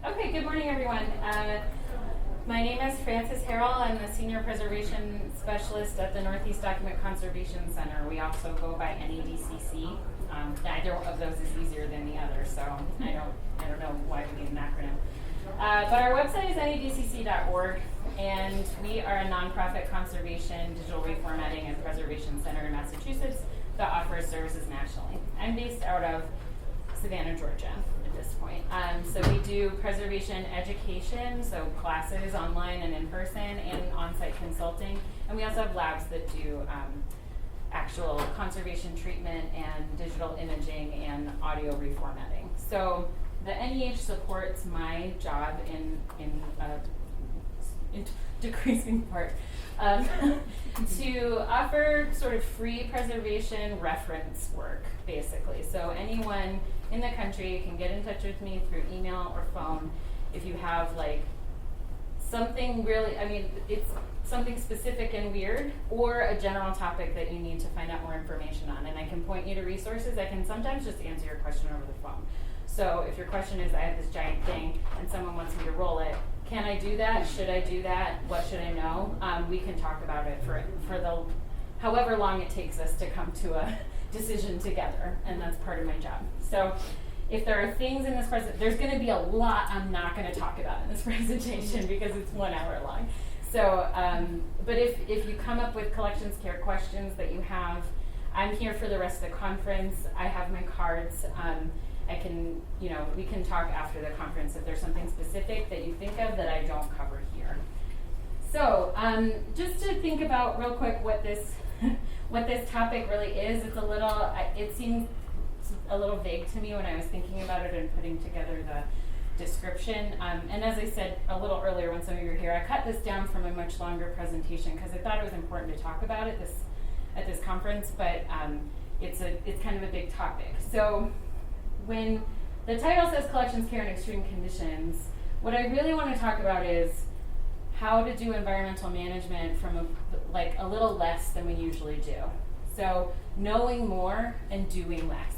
Okay, good morning, everyone. My name is Frances Harrell. I'm the Senior Preservation Specialist at the Northeast Document Conservation Center. We also go by NEDCC. Neither of those is easier than the other, so I don't know why we need an acronym. But our website is nedcc.org, and we are a nonprofit conservation, digital reformatting, and preservation center in Massachusetts that offers services nationally. I'm based out of Savannah, Georgia at this point. So we do preservation education, so classes online and in person, and on-site consulting. And we also have labs that do actual conservation treatment and digital imaging and audio reformatting. So the NEH supports my job in decreasing part to offer sort of free preservation reference work, basically. So anyone in the country can get in touch with me through email or phone if you have like something really, it's something specific and weird, or a general topic that you need to find out more information on. And I can point you to resources. I can sometimes just answer your question over the phone. So if your question is, I have this giant thing and someone wants me to roll it, can I do that? Should I do that? What should I know? We can talk about it for the however long it takes us to come to a decision together, and that's part of my job. So if there are things in this presentation, there's going to be a lot I'm not going to talk about in this presentation because it's 1 hour long. So, but if you come up with collections care questions that you have, I'm here for the rest of the conference. I have my cards. I can, we can talk after the conference if there's something specific that you think of that I don't cover here. So, just to think about real quick what this what this topic really is, it seems a little vague to me when I was thinking about it and putting together the description. And as I said a little earlier when some of you were here, I cut this down from a much longer presentation because I thought it was important to talk about it at this conference, but it's kind of a big topic. So when the title says collections care in extreme conditions, what I really want to talk about is how to do environmental management from a little less than we usually do. So knowing more and doing less.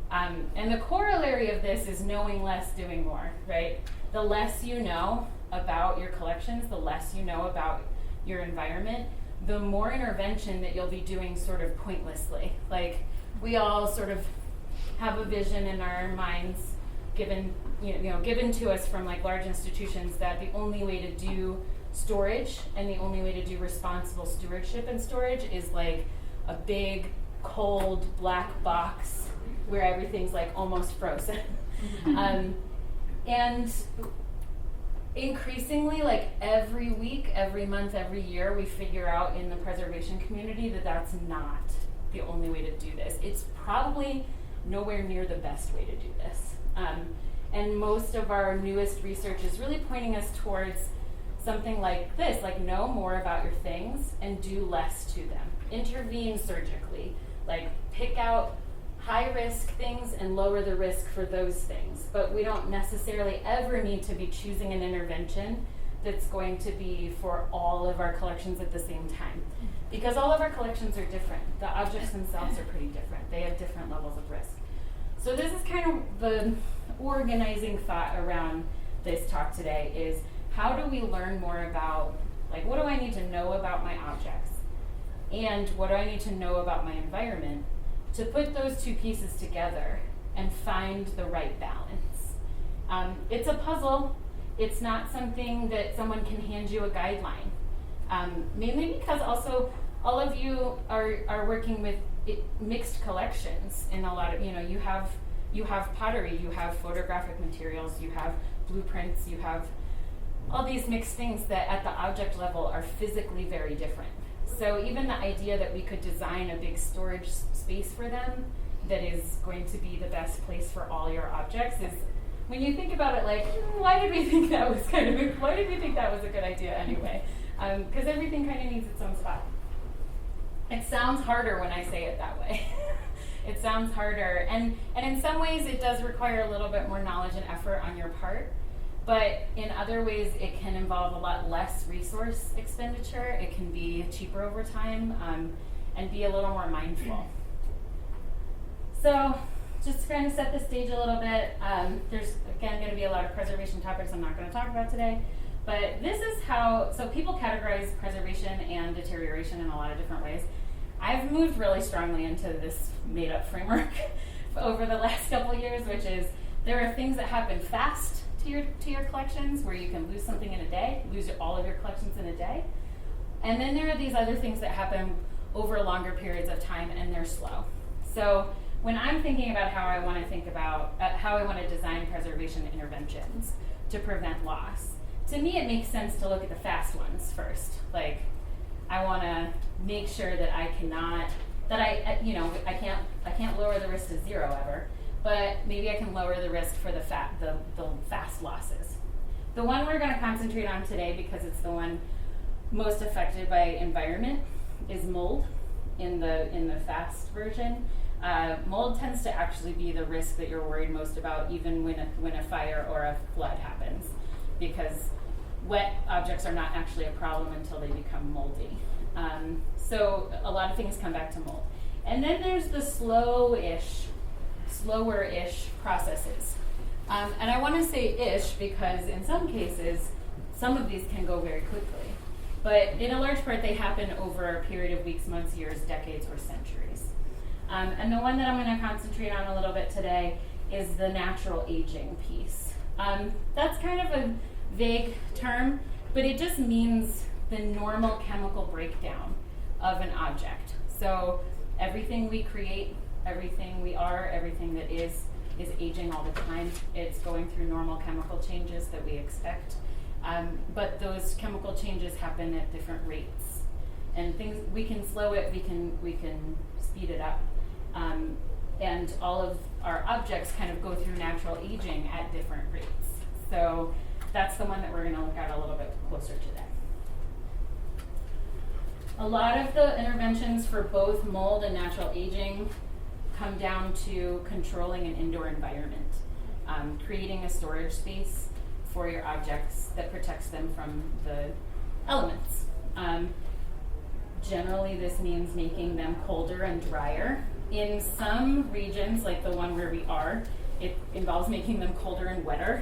And the corollary of this is knowing less, doing more, right? The less you know about your collections, the less you know about your environment, the more intervention that you'll be doing sort of pointlessly. Like, we all sort of have a vision in our minds given to us from like large institutions that the only way to do storage and the only way to do responsible stewardship and storage is like a big, cold, black box where everything's like almost frozen. And increasingly, like every week, every month, every year, we figure out in the preservation community that that's not the only way to do this. It's probably nowhere near the best way to do this. And most of our newest research is really pointing us towards something like this, like know more about your things and do less to them. Intervene surgically, like pick out high risk things and lower the risk for those things. But we don't necessarily ever need to be choosing an intervention that's going to be for all of our collections at the same time. Because all of our collections are different. The objects themselves are pretty different. They have different levels of risk. So this is kind of the organizing thought around this talk today is how do we learn more about, like, what do I need to know about my objects? And what do I need to know about my environment to put those two pieces together and find the right balance? It's a puzzle. It's not something that someone can hand you a guideline. Mainly because also all of you are working with mixed collections in a lot of, you have pottery, you have photographic materials, you have blueprints, you have all these mixed things that at the object level are physically very different. So even the idea that we could design a big storage space for them that is going to be the best place for all your objects is, when you think about it, like, why did we think that was a good idea anyway? Because everything kind of needs its own spot. It sounds harder when I say it that way. It sounds harder. And in some ways, it does require a little bit more knowledge and effort on your part. But in other ways, it can involve a lot less resource expenditure. It can be cheaper over time and be a little more mindful. So just to kind of set the stage a little bit, there's again going to be a lot of preservation topics I'm not going to talk about today, but this is how, so people categorize preservation and deterioration in a lot of different ways. I've moved really strongly into this made-up framework over the last couple of years, which is there are things that happen fast to your collections, where you can lose something in a day, lose all of your collections in a day. And then there are these other things that happen over longer periods of time, and they're slow. So when I'm thinking about how I want to design preservation interventions to prevent loss, to me it makes sense to look at the fast ones first. Like, I want to make sure that I can't lower the risk to zero ever, but maybe I can lower the risk for the fast losses. The one we're going to concentrate on today, because it's the one most affected by environment, is mold in the fast version. Mold tends to actually be the risk that you're worried most about, even when a fire or a flood happens, because wet objects are not actually a problem until they become moldy. So a lot of things come back to mold. And then there's the slower-ish processes. And I want to say ish because in some cases, some of these can go very quickly. But in a large part, they happen over a period of weeks, months, years, decades, or centuries. And the one that I'm going to concentrate on a little bit today is the natural aging piece. That's kind of a vague term, but it just means the normal chemical breakdown of an object. So everything we create, everything we are, everything that is aging all the time. It's going through normal chemical changes that we expect. But those chemical changes happen at different rates. And we can slow it, we can speed it up. And all of our objects kind of go through natural aging at different rates. So that's the one that we're going to look at a little bit closer today. A lot of the interventions for both mold and natural aging come down to controlling an indoor environment, creating a storage space for your objects that protects them from the elements. Generally, this means making them colder and drier. In some regions, like the one where we are, it involves making them colder and wetter,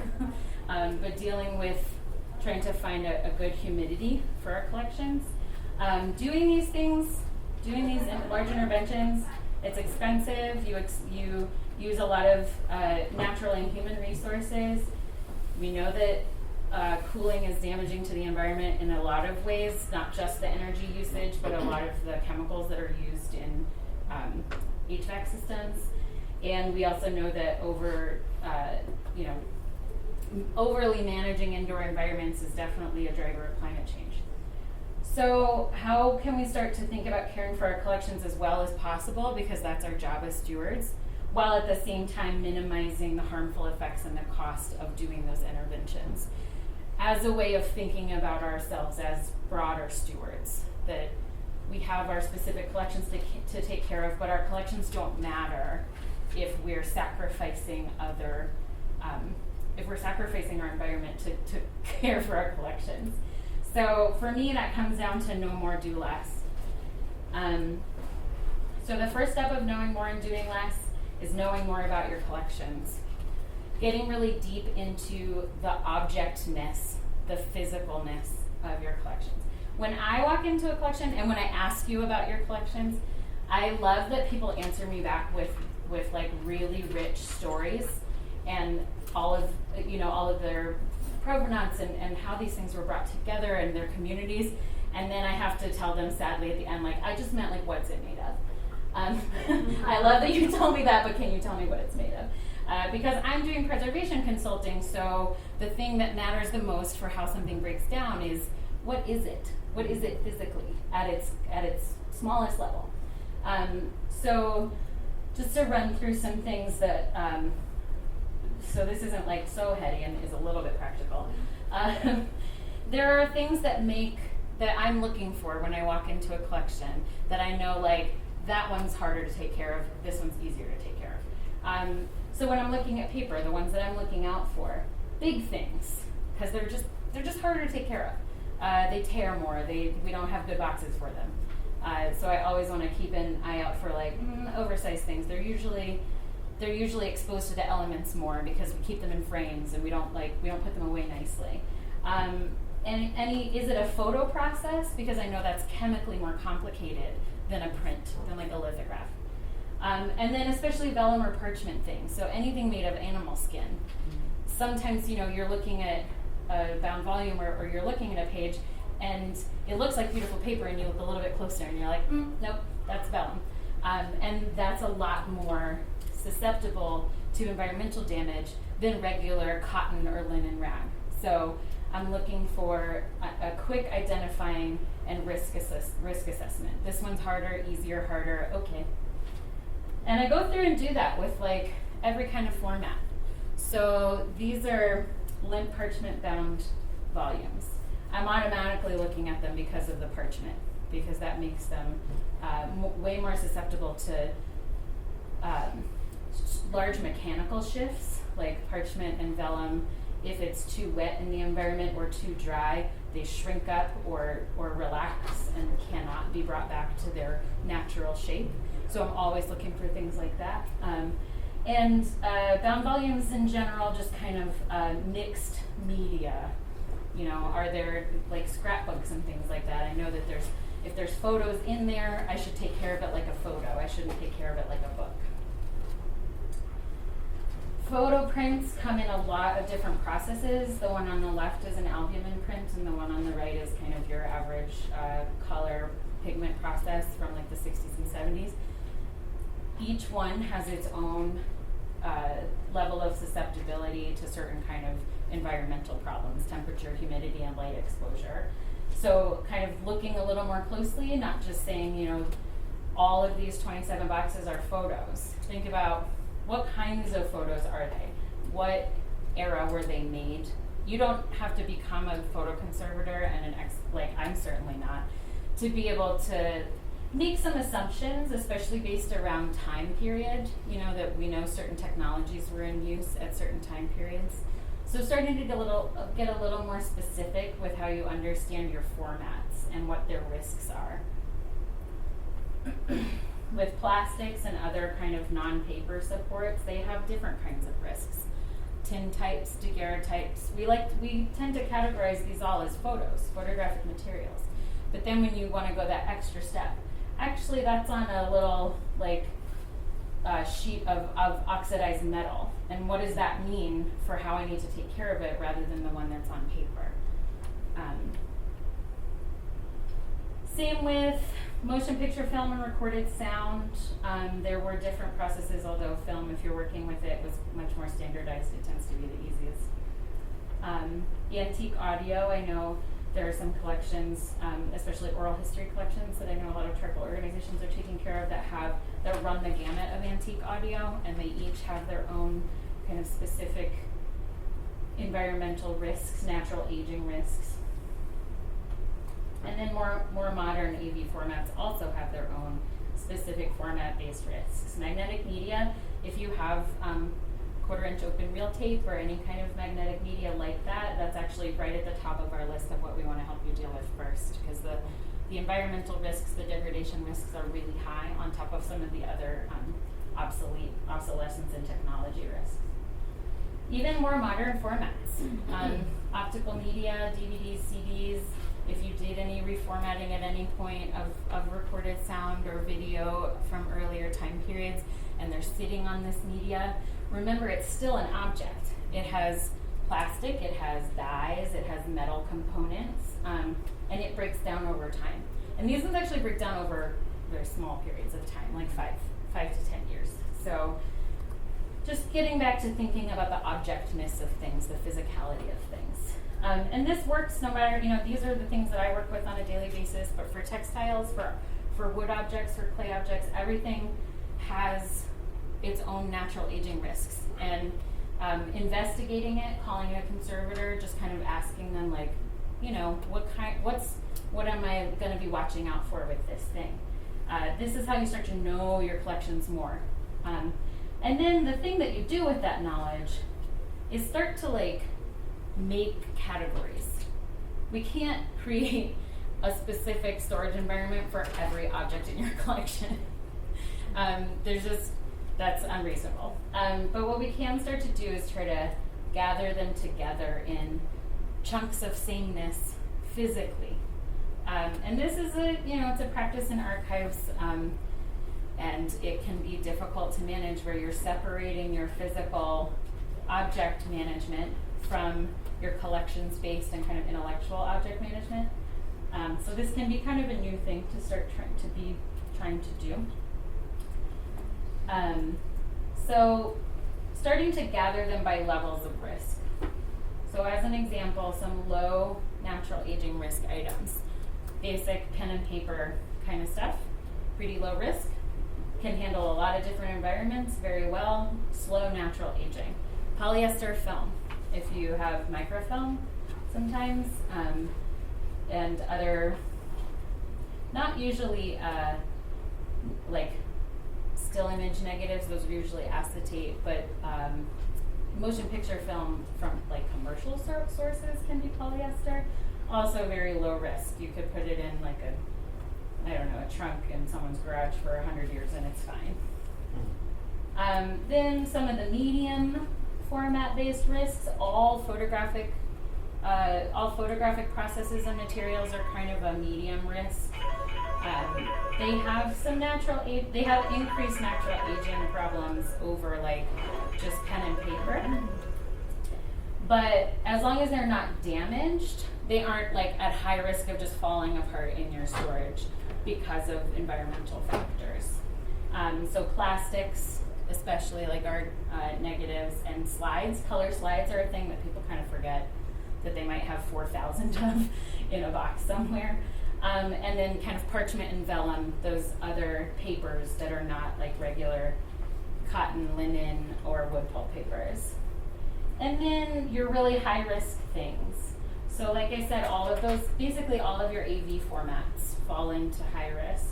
but dealing with trying to find a good humidity for our collections. Doing these large interventions, it's expensive. You use a lot of natural and human resources. We know that cooling is damaging to the environment in a lot of ways, not just the energy usage, but a lot of the chemicals that are used in HVAC systems. And we also know that overly managing indoor environments is definitely a driver of climate change. So how can we start to think about caring for our collections as well as possible, because that's our job as stewards, while at the same time minimizing the harmful effects and the cost of doing those interventions, as a way of thinking about ourselves as broader stewards, that we have our specific collections to take care of, but our collections don't matter if we're sacrificing our environment to care for our collections. So for me, that comes down to know more, do less. So the first step of knowing more and doing less is knowing more about your collections. Getting really deep into the objectness, the physicalness of your collections. When I walk into a collection and when I ask you about your collections, I love that people answer me back with like really rich stories and all of their provenance and how these things were brought together in their communities. And then I have to tell them sadly at the end, like, I just meant like, what's it made of? I love that you told me that, but can you tell me what it's made of? Because I'm doing preservation consulting, so the thing that matters the most for how something breaks down is, what is it? What is it physically at its smallest level? So just to run through some things that, so this isn't like so heady and is a little bit practical. There are things that I'm looking for when I walk into a collection that I know, like, that one's harder to take care of, this one's easier to take care of. So when I'm looking at paper, the ones that I'm looking out for, big things, because they're just harder to take care of. They tear more, we don't have good boxes for them. So I always want to keep an eye out for like oversized things. They're usually they're usually exposed to the elements more because we keep them in frames and we don't put them away nicely. Is it a photo process? Because I know that's chemically more complicated than a print, than like a lithograph. And then especially vellum or parchment things, so anything made of animal skin. Sometimes, you're looking at a bound volume or you're looking at a page and it looks like beautiful paper and you look a little bit closer and you're like, nope, that's vellum. And that's a lot more susceptible to environmental damage than regular cotton or linen rag. So I'm looking for a quick identifying and risk assessment. This one's harder, easier, harder, okay. And I go through and do that with like every kind of format. So these are limp parchment bound volumes. I'm automatically looking at them because of the parchment, because that makes them way more susceptible to large mechanical shifts, like parchment and vellum. If it's too wet in the environment or too dry, they shrink up or relax and cannot be brought back to their natural shape. So I'm always looking for things like that. And bound volumes in general, just kind of mixed media. Are there like scrapbooks and things like that? I know that if there's photos in there, I should take care of it like a photo. I shouldn't take care of it like a book. Photo prints come in a lot of different processes. The one on the left is an albumin print, and the one on the right is kind of your average color pigment process from like the 60s and 70s. Each one has its own level of susceptibility to certain kind of environmental problems, temperature, humidity, and light exposure. So kind of looking a little more closely, not just saying, all of these 27 boxes are photos. Think about what kinds of photos are they? What era were they made? You don't have to become a photo conservator and I'm certainly not, to be able to make some assumptions, especially based around time period, that we know certain technologies were in use at certain time periods. So starting to get a little more specific with how you understand your formats and what their risks are. With plastics and other kind of non-paper supports, they have different kinds of risks. Tin types, daguerreotypes. We tend to categorize these all as photographic materials. But then when you want to go that extra step, actually that's on a little sheet of oxidized metal. And what does that mean for how I need to take care of it rather than the one that's on paper? Same with motion picture film and recorded sound. There were different processes, although film, if you're working with it, was much more standardized. It tends to be the easiest. Antique audio, I know there are some collections, especially oral history collections, that I know a lot of tribal organizations are taking care of that run the gamut of antique audio, and they each have their own kind of specific environmental risks, natural aging risks. And then more modern AV formats also have their own specific format-based risks. Magnetic media, if you have quarter-inch open reel tape or any kind of magnetic media like that, that's actually right at the top of our list of what we want to help you deal with first, because the environmental risks, the degradation risks are really high on top of some of the other obsolescence and technology risks. Even more modern formats, optical media, DVDs, CDs. If you did any reformatting at any point of recorded sound or video from earlier time periods and they're sitting on this media, remember it's still an object. It has plastic, it has dyes, it has metal components, and it breaks down over time. And these ones actually break down over very small periods of time, like 5 to 10 years. So just getting back to thinking about the objectness of things, the physicality of things. And this works no matter, these are the things that I work with on a daily basis, but for textiles, for wood objects, for clay objects, everything has its own natural aging risks. And investigating it, calling a conservator, just kind of asking them what am I going to be watching out for with this thing? This is how you start to know your collections more. And then the thing that you do with that knowledge is start to make categories. We can't create a specific storage environment for every object in your collection. that's unreasonable. But what we can start to do is try to gather them together in chunks of sameness physically. And this is it's a practice in archives, and it can be difficult to manage where you're separating your physical object management from your collections-based and kind of intellectual object management. So this can be kind of a new thing to start trying to do. So starting to gather them by levels of risk. So as an example, some low natural aging risk items. Basic pen and paper kind of stuff, pretty low risk, can handle a lot of different environments very well, slow natural aging. Polyester film, if you have microfilm sometimes, and other, not usually like still image negatives, those are usually acetate, but motion picture film from like commercial sources can be polyester. Also very low risk. You could put it in like a trunk in someone's garage for 100 years and it's fine. Then some of the medium format-based risks, all photographic processes and materials are kind of a medium risk. They have they have increased natural aging problems over like just pen and paper. But as long as they're not damaged, they aren't like at high risk of just falling apart in your storage because of environmental factors. So plastics, especially like our negatives and slides, color slides are a thing that people kind of forget that they might have 4,000 of in a box somewhere. And then kind of parchment and vellum, those other papers that are not like regular cotton, linen, or wood pulp papers. And then your really high risk things. So like I said, all of those, basically all of your AV formats fall into high risk.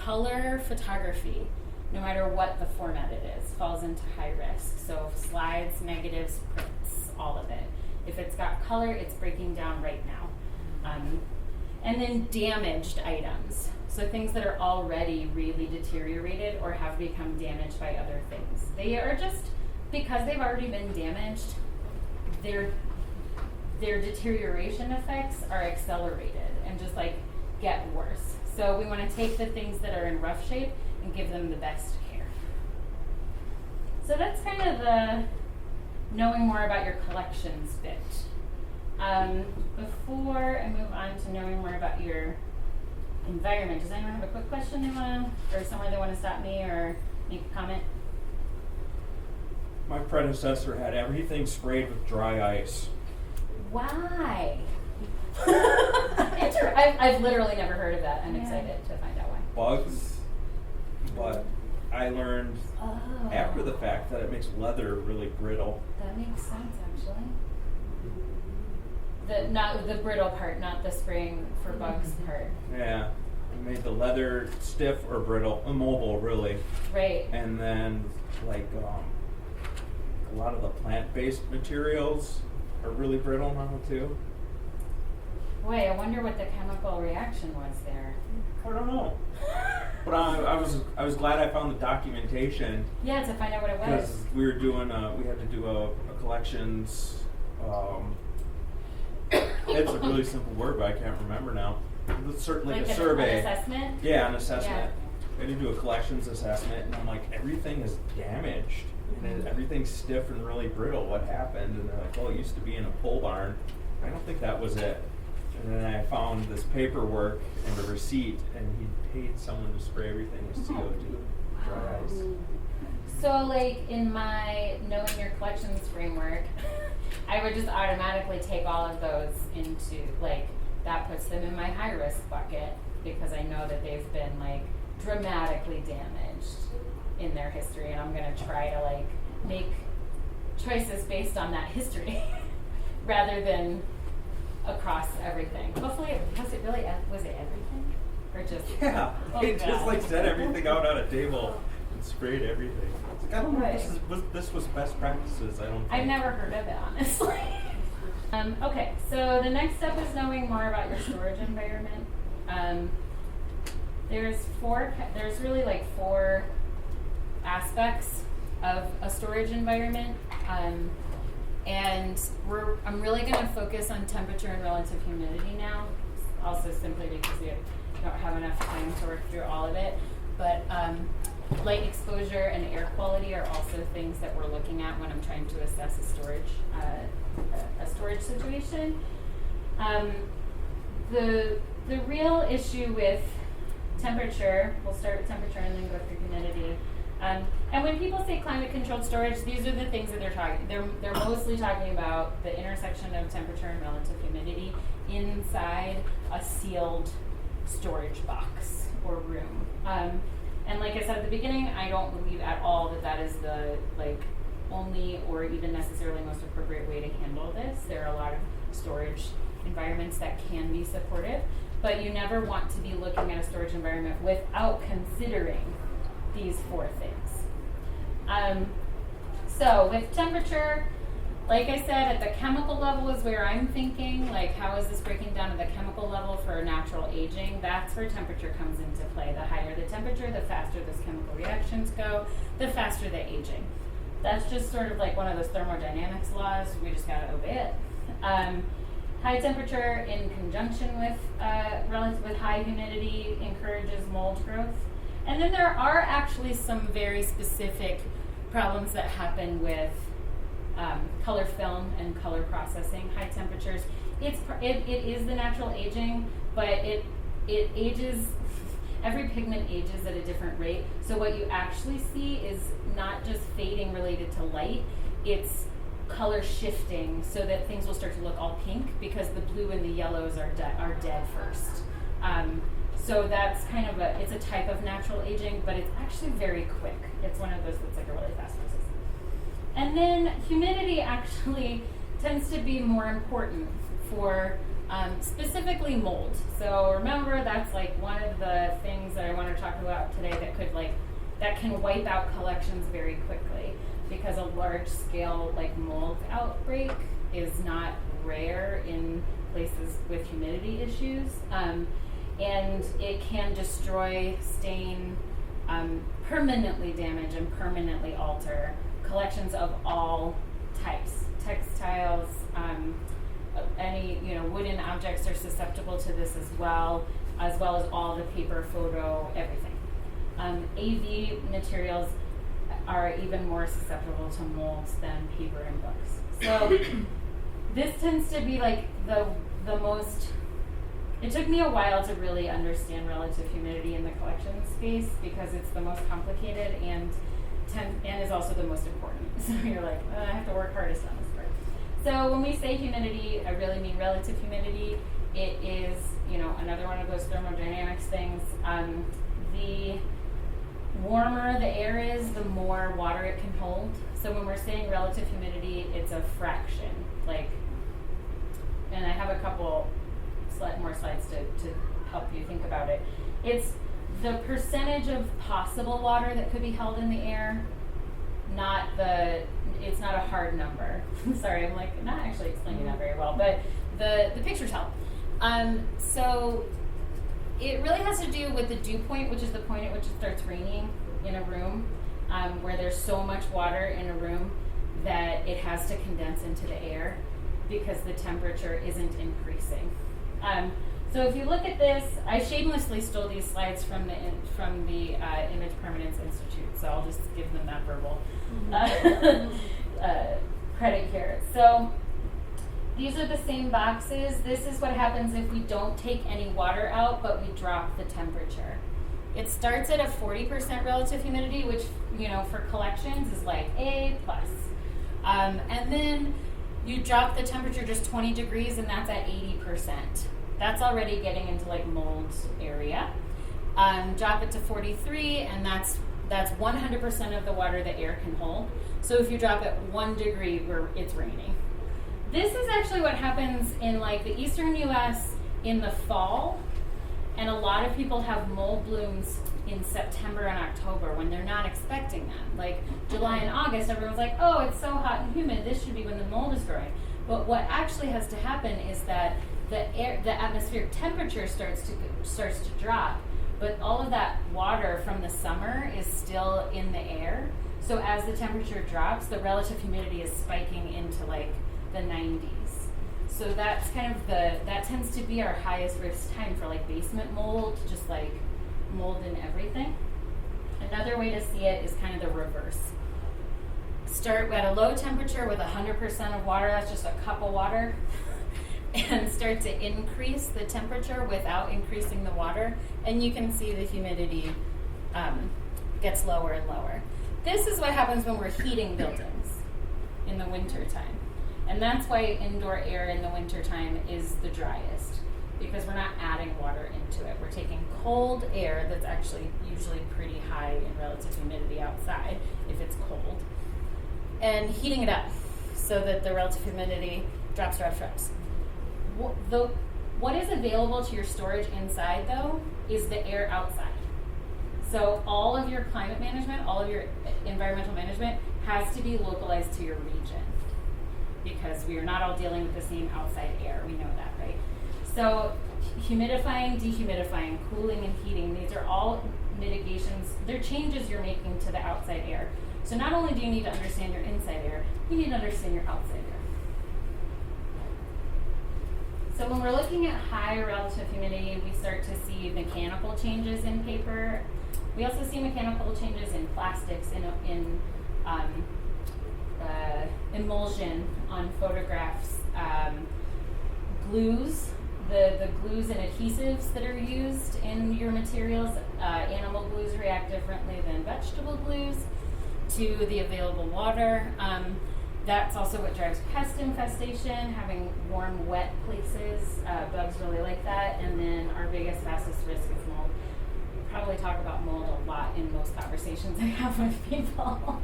Color photography, no matter what the format it is, falls into high risk. So slides, negatives, prints, all of it. If it's got color, it's breaking down right now. And then damaged items. So things that are already really deteriorated or have become damaged by other things. They are just, because they've already been damaged, their deterioration effects are accelerated and just like get worse. So we want to take the things that are in rough shape and give them the best care. So that's kind of the knowing more about your collections bit. Before I move on to knowing more about your environment, does anyone have a quick question or somewhere they want to stop me or make a comment? My predecessor had everything sprayed with dry ice. Why? I've literally never heard of that. I'm excited to find out why. Bugs, but I learned after the fact that it makes leather really brittle. That makes sense, actually. Not the brittle part, not the spraying for bugs part. Yeah, it made the leather stiff or brittle, immobile really. Right. And then like a lot of the plant-based materials are really brittle now too. Boy, I wonder what the chemical reaction was there. I don't know. But I was glad I found the documentation. Yeah, to find out what it was. Because we were doing we had to do a collections. It's a really simple word, but I can't remember now. It's certainly like a survey. An assessment? Yeah, an assessment. Yeah. I had to do a collections assessment, and I'm like, everything is damaged. And everything's stiff and really brittle. What happened? And they're like, well, it used to be in a pole barn. I don't think that was it. And then I found this paperwork and a receipt, and he paid someone to spray everything with CO2, dry ice. So, like, in my knowing your collections framework, I would just automatically take all of those into, like, that puts them in my high risk bucket because I know that they've been, like, dramatically damaged in their history, and I'm going to try to, like, make choices based on that history rather than across everything. Hopefully, was it everything? Or just... Yeah, it just, like, set everything out on a table and sprayed everything. It's like, I don't know if this was best practices, I don't think. I've never heard of it, honestly. Okay, so the next step is knowing more about your storage environment. There's really like four aspects of a storage environment. And I'm really going to focus on temperature and relative humidity now, also simply because we don't have enough time to work through all of it. But light exposure and air quality are also things that we're looking at when I'm trying to assess a storage situation. The real issue with temperature, we'll start with temperature and then go through humidity. And when people say climate-controlled storage, these are the things that they're talking. They're mostly talking about the intersection of temperature and relative humidity inside a sealed storage box or room. And like I said at the beginning, I don't believe at all that that is the only or even necessarily most appropriate way to handle this. There are a lot of storage environments that can be supportive, but you never want to be looking at a storage environment without considering these 4 things. So with temperature, like I said, at the chemical level is where I'm thinking, how is this breaking down at the chemical level for natural aging? That's where temperature comes into play. The higher the temperature, the faster those chemical reactions go, the faster the aging. That's just sort of like one of those thermodynamics laws. We just gotta obey it. High temperature in conjunction with high humidity encourages mold growth. And then there are actually some very specific problems that happen with color film and color processing. High temperatures, it is the natural aging, but it ages, every pigment ages at a different rate. So what you actually see is not just fading related to light, it's color shifting so that things will start to look all pink because the blue and the yellows are dead first. So that's kind of it's a type of natural aging, but it's actually very quick. It's one of those that's like a really fast process. And then humidity actually tends to be more important for specifically mold. So remember, that's like one of the things that I want to talk about today that can wipe out collections very quickly, because a large scale mold outbreak is not rare in places with humidity issues. And it can destroy, stain, permanently damage, and permanently alter collections of all types. Textiles, any wooden objects are susceptible to this as well as all the paper, photo, everything. AV materials are even more susceptible to molds than paper and books. So this tends to be the most. It took me a while to really understand relative humidity in the collection space because it's the most complicated and is also the most important. So you're like, I have to work hardest on this part. So when we say humidity, I really mean relative humidity. It is, another one of those thermodynamics things. The warmer the air is, the more water it can hold. So when we're saying relative humidity, it's a fraction. And I have a couple more slides to help you think about it. It's the percentage of possible water that could be held in the air, it's not a hard number. Sorry, I'm not actually explaining that very well, but the pictures help. So it really has to do with the dew point, which is the point at which it starts raining in a room, where there's so much water in a room that it has to condense into the air because the temperature isn't increasing. So if you look at this, I shamelessly stole these slides from the Image Permanence Institute, so I'll just give them that verbal credit here. So these are the same boxes. This is what happens if we don't take any water out, but we drop the temperature. It starts at a 40% relative humidity, which for collections is A+. And then you drop the temperature just 20 degrees, and that's at 80%. That's already getting into mold area. Drop it to 43, and that's 100% of the water the air can hold. So if you drop it 1 degree, it's raining. This is actually what happens in the eastern U.S. in the fall, and a lot of people have mold blooms in September and October when they're not expecting that. July and August, everyone's like, oh, it's so hot and humid, this should be when the mold is growing. But what actually has to happen is that the atmospheric temperature starts to drop, but all of that water from the summer is still in the air. So as the temperature drops, the relative humidity is spiking into like the 90s. So that's kind of that tends to be our highest risk time for like basement mold, just like mold in everything. Another way to see it is kind of the reverse. Start at a low temperature with 100% of water, that's just a cup of water, and start to increase the temperature without increasing the water, and you can see the humidity gets lower and lower. This is what happens when we're heating buildings in the winter time. And that's why indoor air in the winter time is the driest, because we're not adding water into it. We're taking cold air that's actually usually pretty high in relative humidity outside if it's cold, and heating it up so that the relative humidity drops. What is available to your storage inside, though, is the air outside. So all of your climate management, all of your environmental management has to be localized to your region, because we are not all dealing with the same outside air. We know that, right? So humidifying, dehumidifying, cooling, and heating, these are all mitigations. They're changes you're making to the outside air. So not only do you need to understand your inside air, you need to understand your outside air. So when we're looking at high relative humidity, we start to see mechanical changes in paper. We also see mechanical changes in plastics, in emulsion on photographs, glues, the glues and adhesives that are used in your materials. Animal glues react differently than vegetable glues to the available water. That's also what drives pest infestation, having warm, wet places. Bugs really like that. And then our biggest, fastest risk is mold. We probably talk about mold a lot in most conversations I have with people.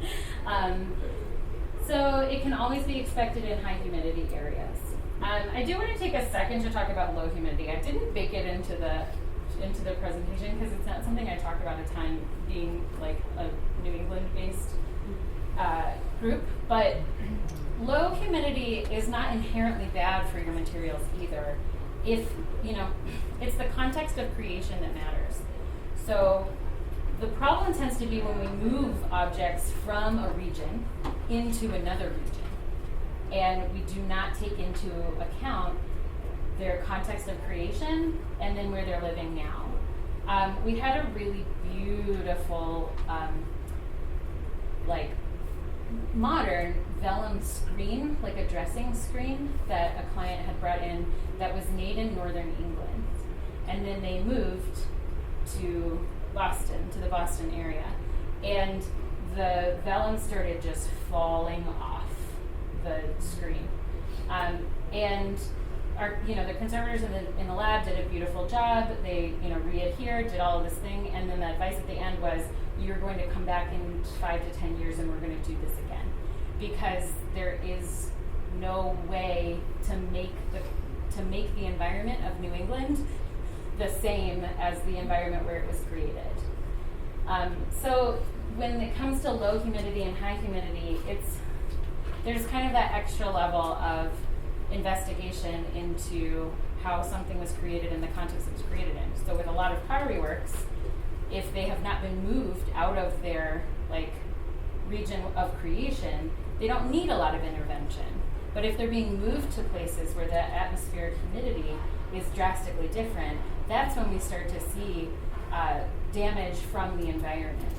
So it can always be expected in high humidity areas. I do want to take a second to talk about low humidity. I didn't bake it into the presentation because it's not something I talk about a ton, being like a New England-based group, but low humidity is not inherently bad for your materials either. If, it's the context of creation that matters. So the problem tends to be when we move objects from a region into another region, and we do not take into account their context of creation and then where they're living now. We had a really beautiful, modern vellum screen, like a dressing screen that a client had brought in that was made in northern England. And then they moved to Boston, to the Boston area. And the vellum started just falling off the screen. And the conservators in the lab did a beautiful job. They, re-adhered, did all of this thing, and then the advice at the end was, you're going to come back in 5 to 10 years and we're going to do this again. Because there is no way to make the environment of New England the same as the environment where it was created. So when it comes to low humidity and high humidity, there's kind of that extra level of investigation into how something was created in the context it was created in. So with a lot of pottery works, if they have not been moved out of their region of creation, they don't need a lot of intervention. But if they're being moved to places where the atmospheric humidity is drastically different, that's when we start to see damage from the environment.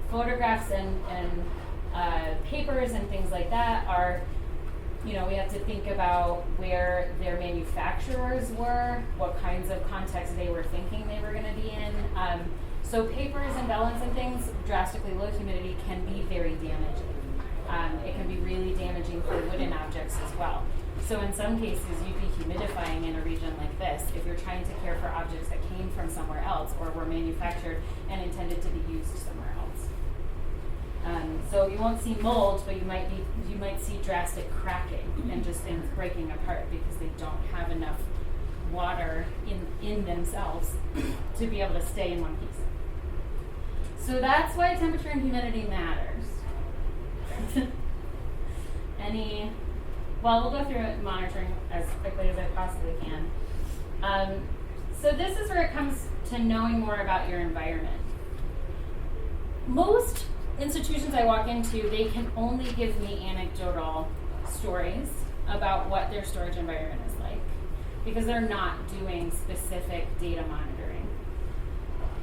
Photographs and papers and things like that are, we have to think about where their manufacturers were, what kinds of context they were thinking they were going to be in. So papers and vellums and things, drastically low humidity can be very damaging. It can be really damaging for wooden objects as well. So in some cases, you'd be humidifying in a region like this if you're trying to care for objects that came from somewhere else or were manufactured and intended to be used somewhere else. So you won't see mold, but you might see drastic cracking and just things breaking apart because they don't have enough water in themselves to be able to stay in one piece. So that's why temperature and humidity matters. We'll go through monitoring as quickly as I possibly can. So this is where it comes to knowing more about your environment. Most institutions I walk into, they can only give me anecdotal stories about what their storage environment is like because they're not doing specific data monitoring.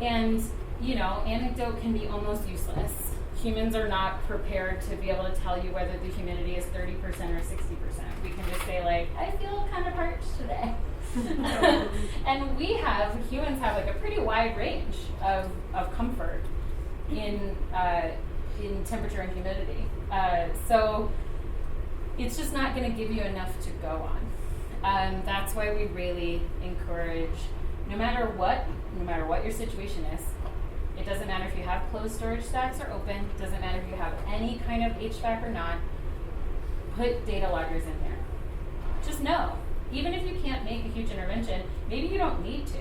And, you know, anecdote can be almost useless. Humans are not prepared to be able to tell you whether the humidity is 30% or 60%. We can just say, like, I feel kind of parched today. And humans have like a pretty wide range of comfort in temperature and humidity. So it's just not going to give you enough to go on. That's why we really encourage, no matter what your situation is, it doesn't matter if you have closed storage stacks or open, it doesn't matter if you have any kind of HVAC or not, put data loggers in there. Just know, even if you can't make a huge intervention, maybe you don't need to.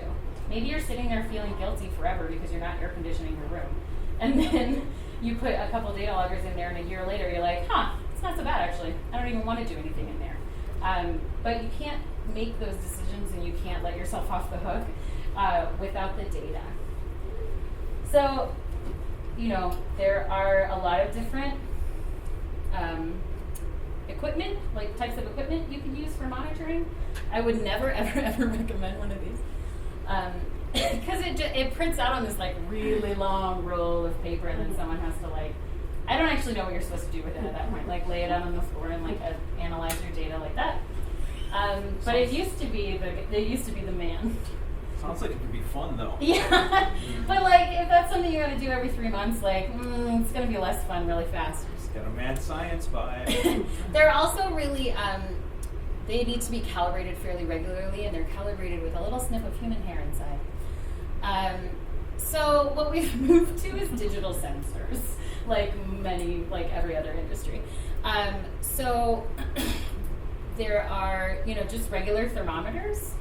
Maybe you're sitting there feeling guilty forever because you're not air conditioning your room. And then you put a couple data loggers in there and a year later you're like, it's not so bad actually. I don't even want to do anything in there. But you can't make those decisions and you can't let yourself off the hook without the data. So, you know, there are a lot of different equipment, like types of equipment you can use for monitoring. I would never, ever, ever recommend one of these. Because it prints out on this like really long roll of paper and then someone has to like, I don't actually know what you're supposed to do with it at that point, like lay it out on the floor and like analyze your data like that. But it used to be the man. Sounds like it could be fun though. Yeah, but like if that's something you got to do every 3 months, like it's gonna be less fun really fast. Just get a mad science vibe. They're also really, they need to be calibrated fairly regularly, and they're calibrated with a little sniff of human hair inside. So what we've moved to is digital sensors, like every other industry. So there are, just regular thermometers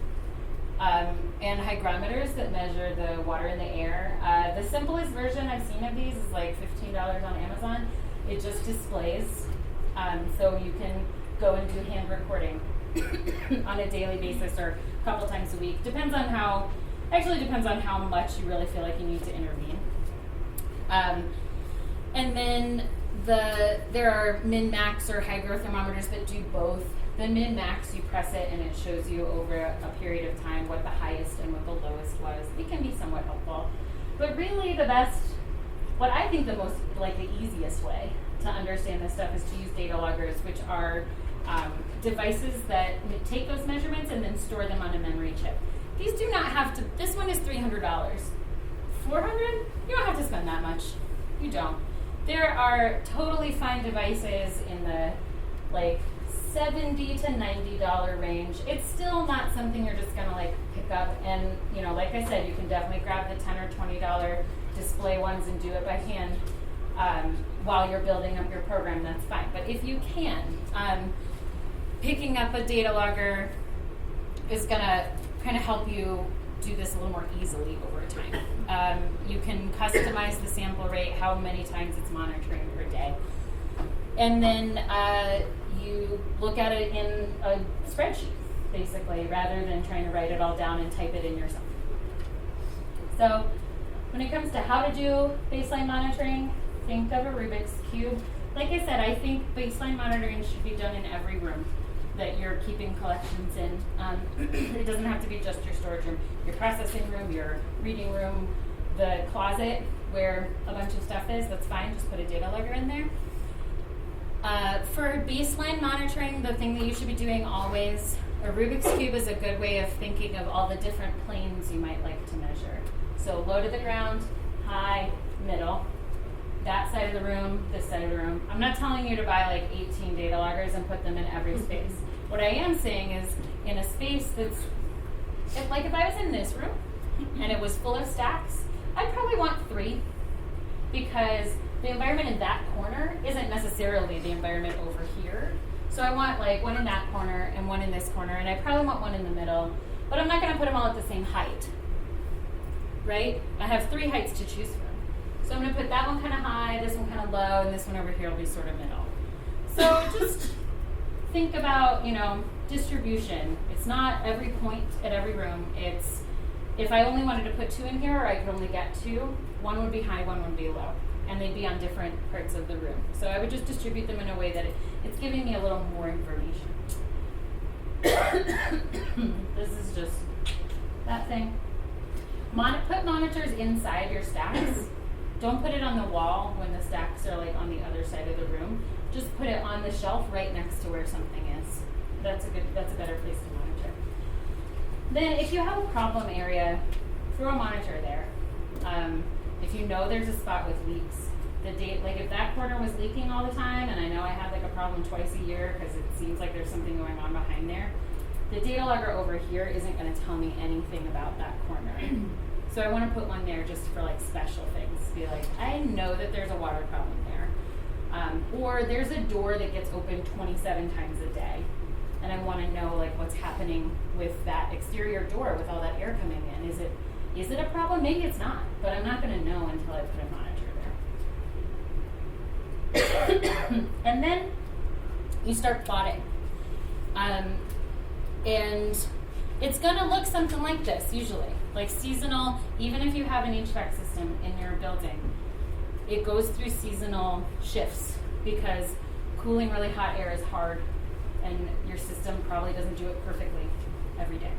and hygrometers that measure the water in the air. The simplest version I've seen of these is like $15 on Amazon. It just displays, so you can go and do hand recording on a daily basis or a couple times a week. Depends on how much you really feel like you need to intervene. And then there are min-max or hydro thermometers that do both. The min-max, you press it and it shows you over a period of time what the highest and what the lowest was. It can be somewhat helpful. But really what I think the most, the easiest way to understand this stuff is to use data loggers, which are devices that take those measurements and then store them on a memory chip. These do not have to, this one is $300. $400? You don't have to spend that much. You don't. There are totally fine devices in the $70 to $90 range. It's still not something you're just gonna pick up, and like I said, you can definitely grab the $10 or $20 display ones and do it by hand while you're building up your program. That's fine. But if you can, picking up a data logger is gonna kind of help you do this a little more easily over time. You can customize the sample rate, how many times it's monitoring per day. And then you look at it in a spreadsheet, basically, rather than trying to write it all down and type it in yourself. So when it comes to how to do baseline monitoring, think of a Rubik's Cube. Like I said, I think baseline monitoring should be done in every room that you're keeping collections in. It doesn't have to be just your storage room, your processing room, your reading room, the closet where a bunch of stuff is, that's fine, just put a data logger in there. For baseline monitoring, the thing that you should be doing always, a Rubik's Cube is a good way of thinking of all the different planes you might like to measure. So low to the ground, high, middle, that side of the room, this side of the room. I'm not telling you to buy 18 data loggers and put them in every space. What I am saying is in a space that's, if I was in this room and it was full of stacks, I'd probably want 3, because the environment in that corner isn't necessarily the environment over here. So I want one in that corner and one in this corner, and I probably want one in the middle, but I'm not gonna put them all at the same height, right? I have 3 heights to choose from. So I'm gonna put that one kind of high, this one kind of low, and this one over here will be sort of middle. So just think about, distribution. It's not every point at every room. It's If I only wanted to put 2 in here, or I could only get 2, one would be high, one would be low. And they'd be on different parts of the room. So I would just distribute them in a way that it's giving me a little more information. This is just that thing. Put monitors inside your stacks. Don't put it on the wall when the stacks are like on the other side of the room. Just put it on the shelf right next to where something is. That's a better place to monitor. Then if you have a problem area, throw a monitor there. If you know there's a spot with leaks, like if that corner was leaking all the time, and I know I had like a problem twice a year because it seems like there's something going on behind there, the data logger over here isn't going to tell me anything about that corner. So I want to put one there just for like special things. Be like, I know that there's a water problem there. Or there's a door that gets opened 27 times a day. And I want to know like what's happening with that exterior door with all that air coming in. Is it a problem? Maybe it's not, but I'm not going to know until I put a monitor there. And then you start plotting. And it's going to look something like this usually. Like seasonal, even if you have an HVAC system in your building, it goes through seasonal shifts because cooling really hot air is hard and your system probably doesn't do it perfectly every day.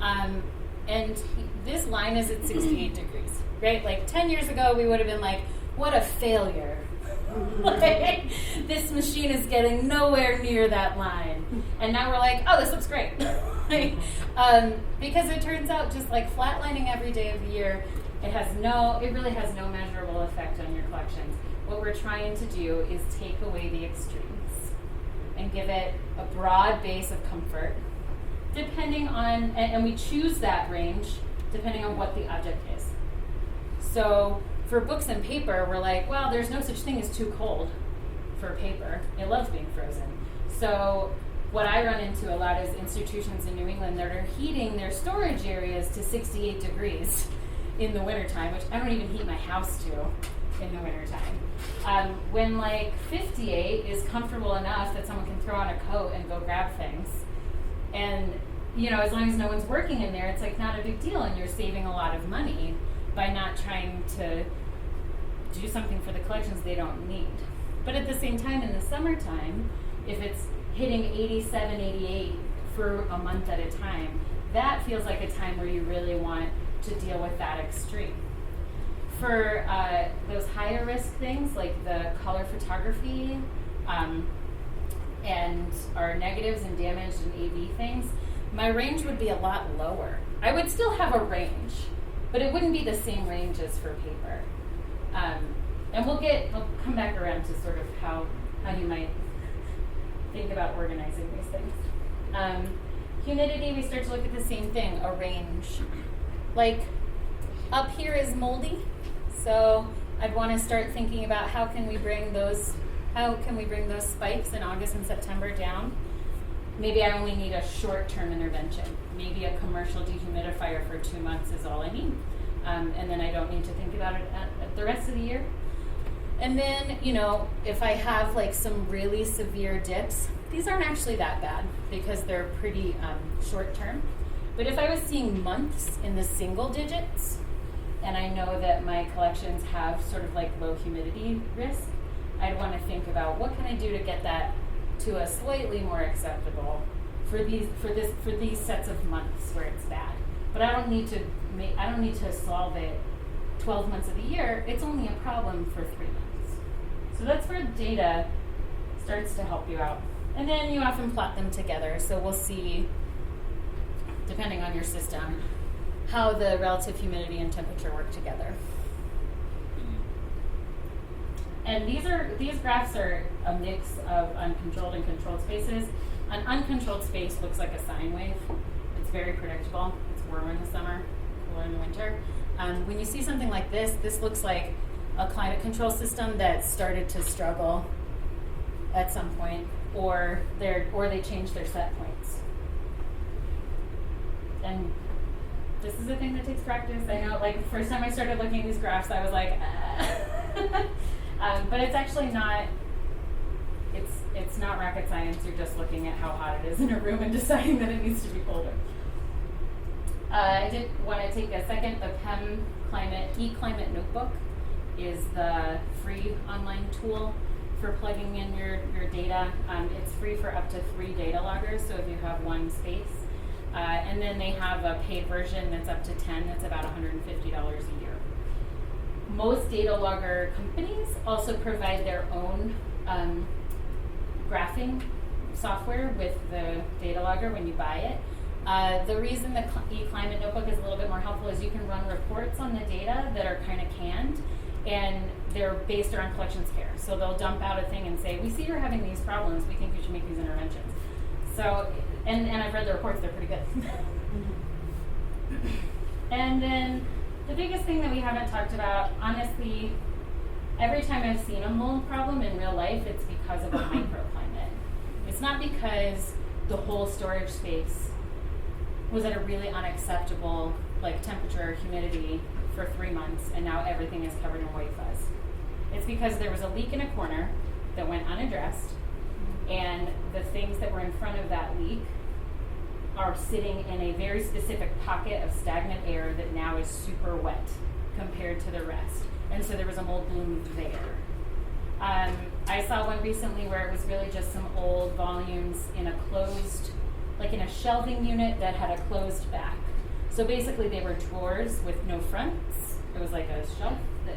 And this line is at 68 degrees, right? Like 10 years ago, we would have been like, what a failure. Like, this machine is getting nowhere near that line. And now we're like, oh, this looks great. Because it turns out just like flatlining every day of the year, it really has no measurable effect on your collections. What we're trying to do is take away the extremes and give it a broad base of comfort, depending on, and we choose that range depending on what the object is. So for books and paper, we're like, well, there's no such thing as too cold for paper. It loves being frozen. So what I run into a lot is institutions in New England that are heating their storage areas to 68 degrees in the wintertime, which I don't even heat my house to in the wintertime. When like 58 is comfortable enough that someone can throw on a coat and go grab things. And as long as no one's working in there, it's like not a big deal, and you're saving a lot of money by not trying to do something for the collections they don't need. But at the same time, in the summertime, if it's hitting 87, 88 for a month at a time, that feels like a time where you really want to deal with that extreme. For those higher risk things like the color photography and our negatives and damaged and AV things, my range would be a lot lower. I would still have a range, but it wouldn't be the same range as for paper. And we'll come back around to sort of how you might think about organizing these things. Humidity, we start to look at the same thing, a range. Like up here is moldy, so I'd want to start thinking about how can we bring those spikes in August and September down. Maybe I only need a short-term intervention. Maybe a commercial dehumidifier for 2 months is all I need. And then I don't need to think about it at the rest of the year. And then, if I have like some really severe dips, these aren't actually that bad because they're pretty short-term. But if I was seeing months in the single digits, and I know that my collections have sort of like low humidity risk, I'd want to think about what can I do to get that to a slightly more acceptable for these sets of months where it's bad. But I don't need to solve it 12 months of the year. It's only a problem for 3 months. So that's where data starts to help you out. And then you often plot them together. So we'll see, depending on your system, how the relative humidity and temperature work together. And these graphs are a mix of uncontrolled and controlled spaces. An uncontrolled space looks like a sine wave. It's very predictable. It's warmer in the summer, cooler in the winter. When you see something like this looks like a climate control system that started to struggle at some point, or they changed their set points. And this is a thing that takes practice. I know, like, the first time I started looking at these graphs, I was like, but it's actually not, it's not rocket science. You're just looking at how hot it is in a room and deciding that it needs to be colder. I did want to take a second. The PEM eClimate Notebook is the free online tool for plugging in your data. It's free for up to 3 data loggers, so if you have one space. And then they have a paid version that's up to 10, that's about $150 a year. Most data logger companies also provide their own graphing software with the data logger when you buy it. The reason the eClimate Notebook is a little bit more helpful is you can run reports on the data that are kind of canned, and they're based around collections care. So they'll dump out a thing and say, we see you're having these problems, we think you should make these interventions. So, and I've read the reports, they're pretty good. And then the biggest thing that we haven't talked about, honestly, every time I've seen a mold problem in real life, it's because of a microclimate. It's not because the whole storage space was at a really unacceptable temperature or humidity for 3 months, and now everything is covered in white fuzz. It's because there was a leak in a corner that went unaddressed, and the things that were in front of that leak are sitting in a very specific pocket of stagnant air that now is super wet compared to the rest. And so there was a mold bloom there. I saw one recently where it was really just some old volumes in a closed, in a shelving unit that had a closed back. So basically they were drawers with no fronts. It was like a shelf but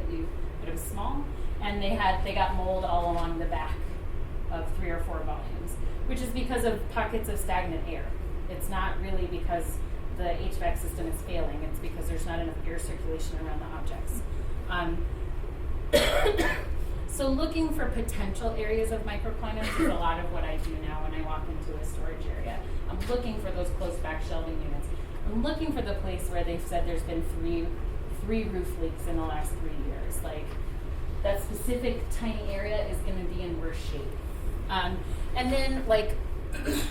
it was small. And they got mold all along the back of 3 or 4 volumes, which is because of pockets of stagnant air. It's not really because the HVAC system is failing, it's because there's not enough air circulation around the objects. So looking for potential areas of microclimates is a lot of what I do now when I walk into a storage area. I'm looking for those closed back shelving units. I'm looking for the place where they've said there's been three roof leaks in the last 3 years. That specific tiny area is going to be in worse shape. And then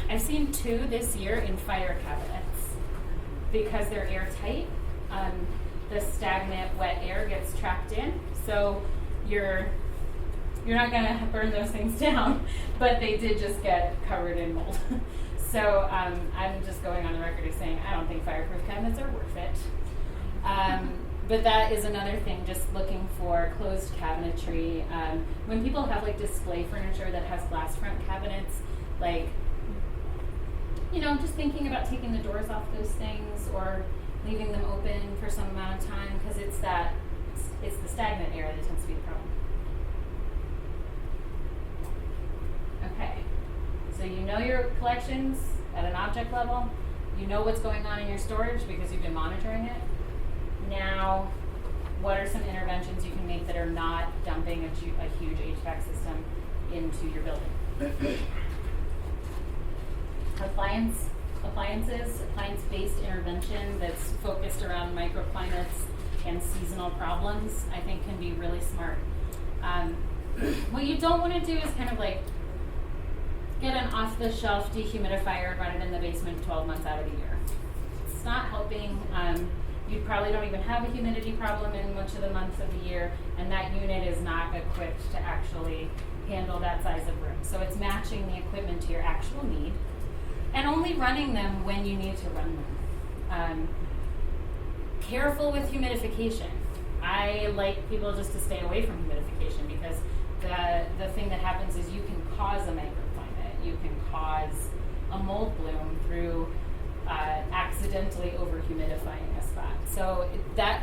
I've seen 2 this year in fire cabinets because they're airtight. The stagnant wet air gets trapped in, so you're not going to burn those things down, but they did just get covered in mold. So I'm just going on the record as saying I don't think fireproof cabinets are worth it. But that is another thing, just looking for closed cabinetry. When people have display furniture that has glass front cabinets, just thinking about taking the doors off those things or leaving them open for some amount of time, because it's the stagnant air that tends to be the problem. Okay, so you know your collections at an object level, you know what's going on in your storage because you've been monitoring it. Now, what are some interventions you can make that are not dumping a huge HVAC system into your building? Appliance-based intervention that's focused around microclimates and seasonal problems, I think can be really smart. What you don't want to do is get an off-the-shelf dehumidifier and run it in the basement 12 months out of the year. It's not helping. You probably don't even have a humidity problem in much of the months of the year, and that unit is not equipped to actually handle that size of room. So it's matching the equipment to your actual need, and only running them when you need to run them. Careful with humidification. I like people just to stay away from humidification because the thing that happens is you can cause a microclimate. You can cause a mold bloom through accidentally over-humidifying a spot. So that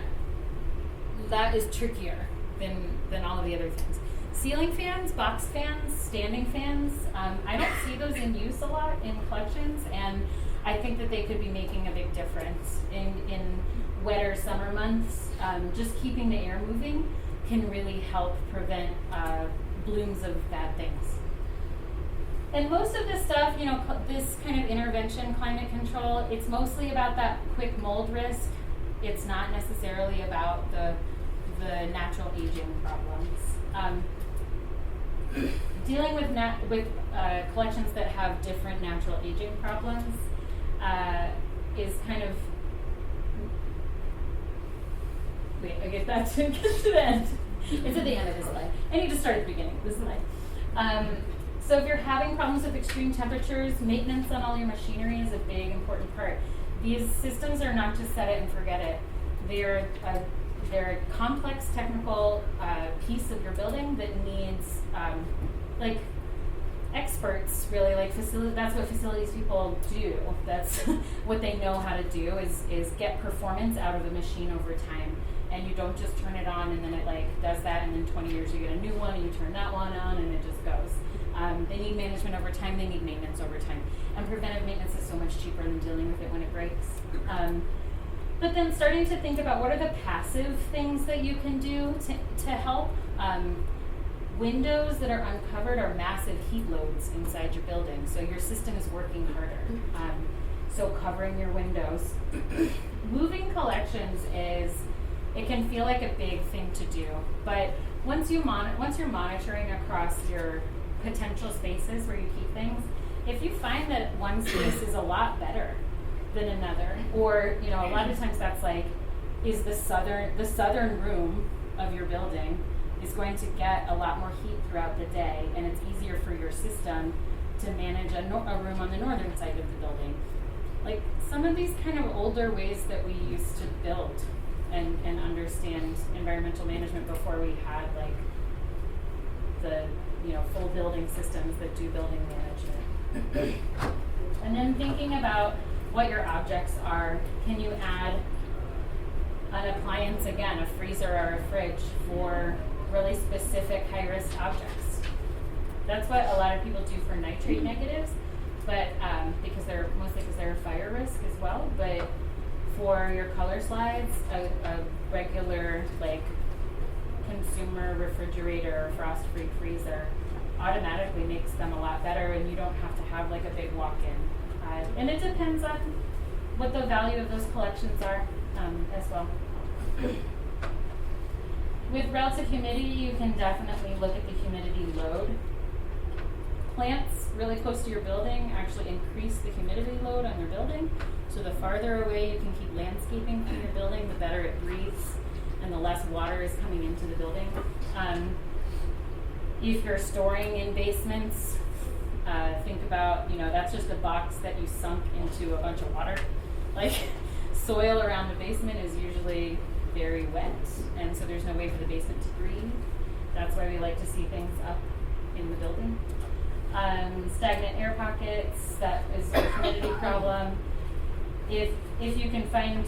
is trickier than all of the other things. Ceiling fans, box fans, standing fans, I don't see those in use a lot in collections, and I think that they could be making a big difference in wetter summer months. Just keeping the air moving can really help prevent blooms of bad things. And most of this stuff, this kind of intervention, climate control, it's mostly about that quick mold risk. It's not necessarily about the natural aging problems. Dealing with collections that have different natural aging problems is kind of. Wait, I get back to the end. It's at the end of this slide. I need to start at the beginning of this slide. So if you're having problems with extreme temperatures, maintenance on all your machinery is a big important part. these systems are not just set it and forget it. They're a complex technical piece of your building that needs like experts, really, like that's what facilities people do. That's what they know how to do is get performance out of a machine over time. And you don't just turn it on and then it like does that, and in 20 years you get a new one and you turn that one on and it just goes. They need management over time, they need maintenance over time. And preventive maintenance is so much cheaper than dealing with it when it breaks. But then starting to think about what are the passive things that you can do to help. Windows that are uncovered are massive heat loads inside your building, so your system is working harder. So covering your windows. Moving collections it can feel like a big thing to do, but once you're monitoring across your potential spaces where you keep things, if you find that one space is a lot better than another, or a lot of times that's like, is the southern room of your building is going to get a lot more heat throughout the day, and it's easier for your system to manage a room on the northern side of the building. Like some of these kind of older ways that we used to build and understand environmental management before we had like the full building systems that do building management. And then thinking about what your objects are. Can you add an appliance, again, a freezer or a fridge, for really specific high-risk objects? That's what a lot of people do for nitrate negatives, but because they're a fire risk as well. But for your color slides, a regular like consumer refrigerator or frost-free freezer automatically makes them a lot better, and you don't have to have like a big walk-in. And it depends on what the value of those collections are as well. With relative humidity, you can definitely look at the humidity load. Plants really close to your building actually increase the humidity load on your building. So the farther away you can keep landscaping from your building, the better it breathes and the less water is coming into the building. If you're storing in basements, think about, that's just a box that you sunk into a bunch of water. Like soil around the basement is usually very wet, and so there's no way for the basement to breathe. That's why we like to see things up in the building. Stagnant air pockets, that is a humidity problem. If you can find,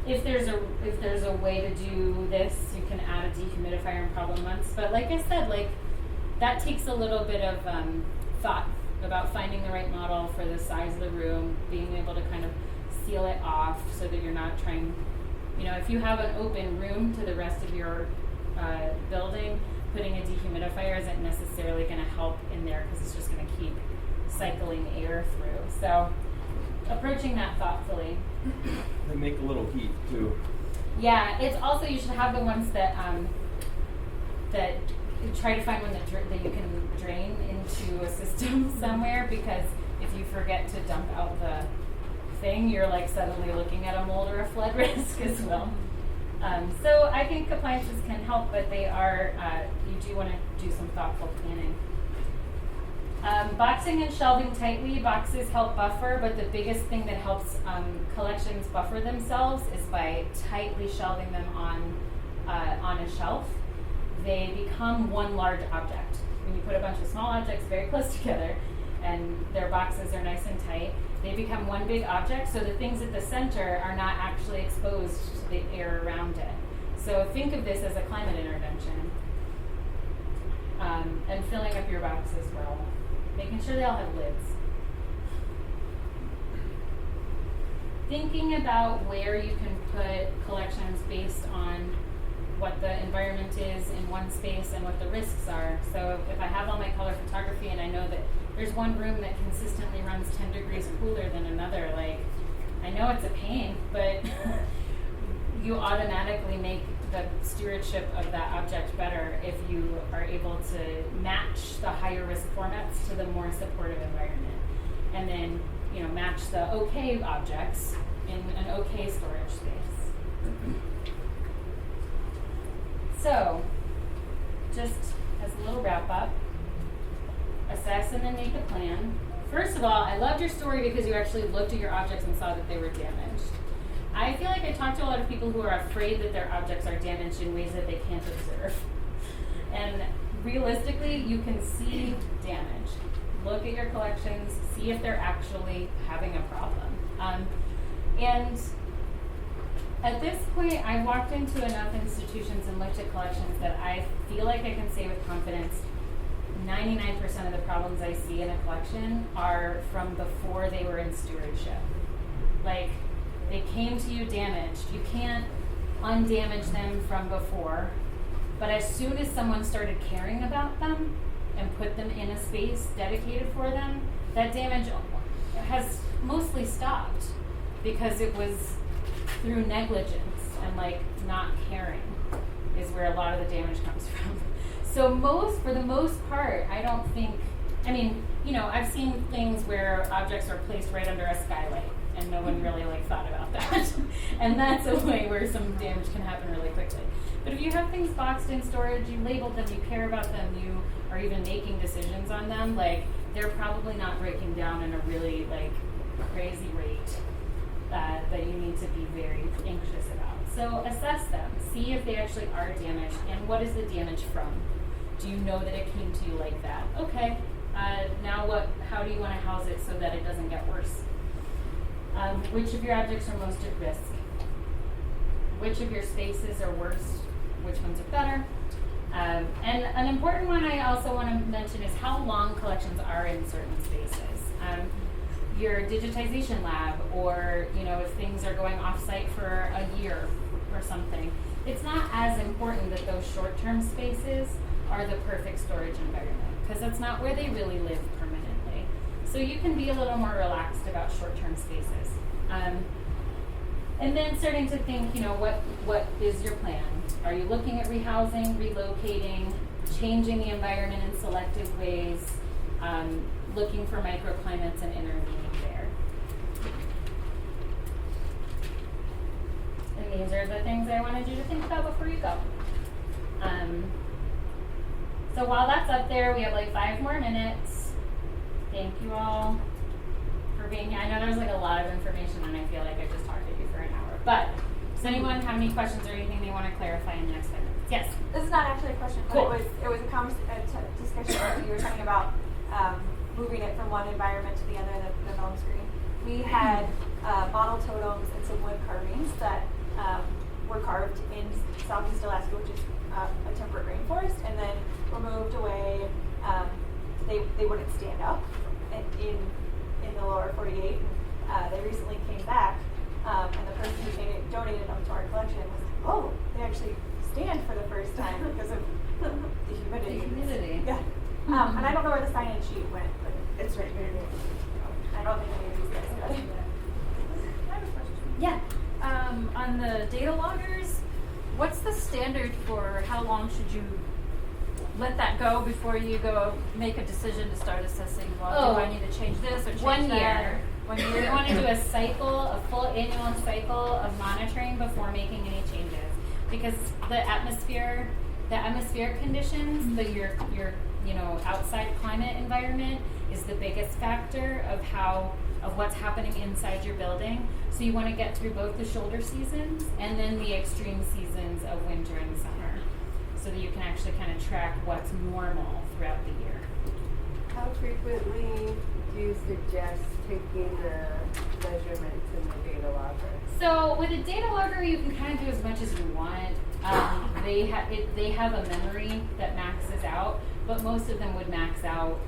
if there's a way to do this, you can add a dehumidifier in problem months. But like I said, like that takes a little bit of thought about finding the right model for the size of the room, being able to kind of seal it off so that you're not trying, if you have an open room to the rest of your building, putting a dehumidifier isn't necessarily going to help in there because it's just going to keep cycling air through. So approaching that thoughtfully. They make a little heat too. Yeah, it's also, you should have the ones that that try to find one that you can drain into a system somewhere, because if you forget to dump out the thing, you're like suddenly looking at a mold or a flood risk as well. So I think appliances can help, but they are, you do want to do some thoughtful planning. Boxing and shelving tightly. Boxes help buffer, but the biggest thing that helps collections buffer themselves is by tightly shelving them on a shelf. They become one large object. When you put a bunch of small objects very close together and their boxes are nice and tight, they become one big object, so the things at the center are not actually exposed to the air around it. So think of this as a climate intervention. And filling up your boxes well. Making sure they all have lids. Thinking about where you can put collections based on what the environment is in one space and what the risks are. So if I have all my color photography and I know that there's one room that consistently runs 10 degrees cooler than another, like, I know it's a pain, but you automatically make the stewardship of that object better if you are able to match the higher risk formats to the more supportive environment. And then, match the okay objects in an okay storage space. So, just as a little wrap up, assess and then make a plan First of all, I loved your story because you actually looked at your objects and saw that they were damaged. I feel like I talk to a lot of people who are afraid that their objects are damaged in ways that they can't observe. And realistically, you can see damage. Look at your collections, see if they're actually having a problem. And at this point, I've walked into enough institutions and looked at collections that I feel like I can say with confidence 99% of the problems I see in a collection are from before they were in stewardship. Like, they came to you damaged. You can't undamage them from before, but as soon as someone started caring about them and put them in a space dedicated for them, that damage has mostly stopped because it was through negligence and like not caring is where a lot of the damage comes from. So for the most part, I don't think, I mean, you know, I've seen things where objects are placed right under a skylight and no one really like thought about that. And that's a way where some damage can happen really quickly. But if you have things boxed in storage, you labeled them, you care about them, you are even making decisions on them, like they're probably not breaking down in a really like crazy rate that you need to be very anxious about. So assess them, see if they actually are damaged, and what is the damage from? Do you know that it came to you like that? Okay, now what? How do you want to house it so that it doesn't get worse? Which of your objects are most at risk? Which of your spaces are worse? Which ones are better? And an important one I also want to mention is how long collections are in certain spaces. Your digitization lab, or you know, if things are going off-site for a year or something, it's not as important that those short-term spaces are the perfect storage environment, because that's not where they really live permanently. So you can be a little more relaxed about short-term spaces. And then starting to think, you know, what is your plan? Are you looking at rehousing, relocating, changing the environment in selective ways, looking for microclimates and intervening there? And these are the things I wanted you to think about before you go. So while that's up there, we have like 5 more minutes. Thank you all for being here. I know there's like a lot of information and I feel like I just talked to you for an hour. But does anyone have any questions or anything they want to clarify in the next 5 minutes? Yes? This is not actually a question, but Cool. it was a discussion that you were talking about moving it from one environment to the other, the home screen. We had bottle totems and some wood carvings that were carved in Southeast Alaska, which is a temperate rainforest, and then were moved away. They wouldn't stand up in the lower 48. They recently came back, and the person who donated them to our collection was like, oh, they actually stand for the first time because of the humidity. The humidity. Yeah. And I don't know where the sign-in sheet went, but it's right here. I don't think any of these guys got it. I have a question. Yeah. On the data loggers, what's the standard for how long should you let that go before you go make a decision to start assessing, well, do I need to change this or change 1 that? year. Or 1 We year? want to do a full annual cycle of monitoring before making any changes, because the atmospheric conditions, your outside climate environment is the biggest factor of what's happening inside your building. So you want to get through both the shoulder seasons and then the extreme seasons of winter and summer, so that you can actually kind of track what's normal throughout the year. How frequently do you suggest taking the measurements in the data logger? So with a data logger, you can kind of do as much as you want. They have a memory that maxes out, but most of them would max out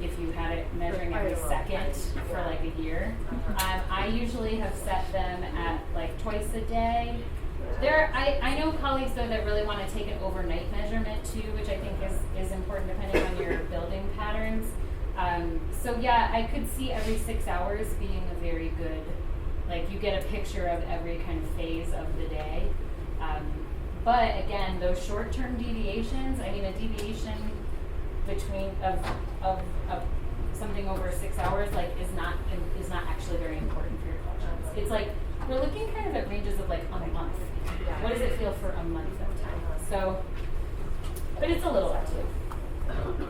if you had it measuring every second for like a year. I usually have set them at like twice a day. I know colleagues though that really want to take an overnight measurement too, which I think is important depending on your building patterns. So yeah, I could see every 6 hours being a very good, like you get a picture of every kind of phase of the day. But again, those short-term deviations, I mean a deviation between of something over 6 hours like is not actually very important for your collections. It's like we're looking kind of at ranges of like a month. What does it feel for a month of time? So, but it's a little up to you.